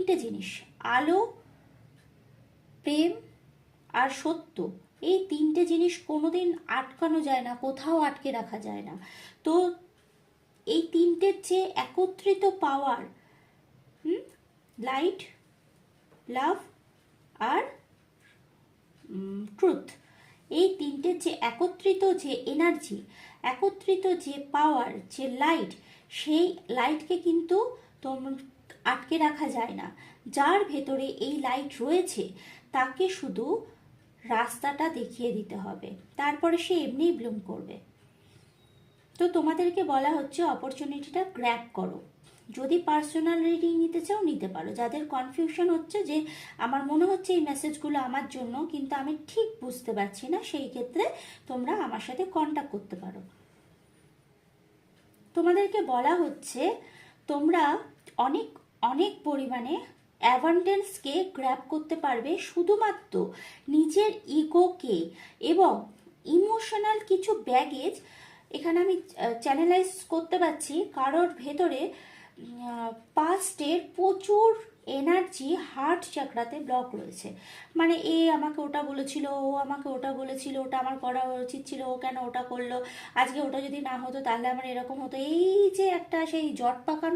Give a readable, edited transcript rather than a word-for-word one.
তিনটে জিনিস, আলো, প্রেম আর সত্য, এই তিনটে জিনিস কোনোদিন আটকানো যায় না, কোথাও আটকে রাখা যায় না। তো এই তিনটের যে একত্রিত পাওয়ার, লাইট, লাভ আর ট্রুথ, এই তিনটের যে একত্রিত যে এনার্জি, একত্রিত যে পাওয়ার, যে লাইট, সেই লাইটকে কিন্তু আটকে রাখা যায় না। যার ভেতরে এই লাইট রয়েছে তাকে শুধু রাস্তাটা দেখিয়ে দিতে হবে, তারপরে সে এমনিই ব্লুম করবে। তো তোমাদেরকে বলা হচ্ছে অপরচুনিটিটা গ্র্যাব করো। যদি পার্সোনাল রিডিং নিতে চাও নিতে পারো। যাদের কনফিউশন হচ্ছে যে আমার মনে হচ্ছে এই মেসেজগুলো আমার জন্য কিন্তু আমি ঠিক বুঝতে পারছি না, সেই ক্ষেত্রে তোমরা আমার সাথে কন্ট্যাক্ট করতে পারো। তোমাদেরকে বলা হচ্ছে তোমরা অনেক অনেক পরিমাণে অ্যাবান্ডেন্সকে গ্র্যাব করতে পারবে শুধুমাত্র নিজের ইগোকে এবং ইমোশনাল কিছু ব্যাগেজ। এখানে আমি চ্যানেলাইজ করতে পারছি কারোর ভেতরে পাস্টের প্রচুর এনার্জি হার্ট চাকরাতে ব্লক রয়েছে। মানে এ আমাকে ওটা বলেছিল, ও আমাকে ওটা বলেছিল, ওটা আমার করা উচিত ছিল, ও কেন ওটা করলো, আজকে ওটা যদি না হতো তাহলে আমার এরকম হতো। এই যে একটা সেই জট পাকানো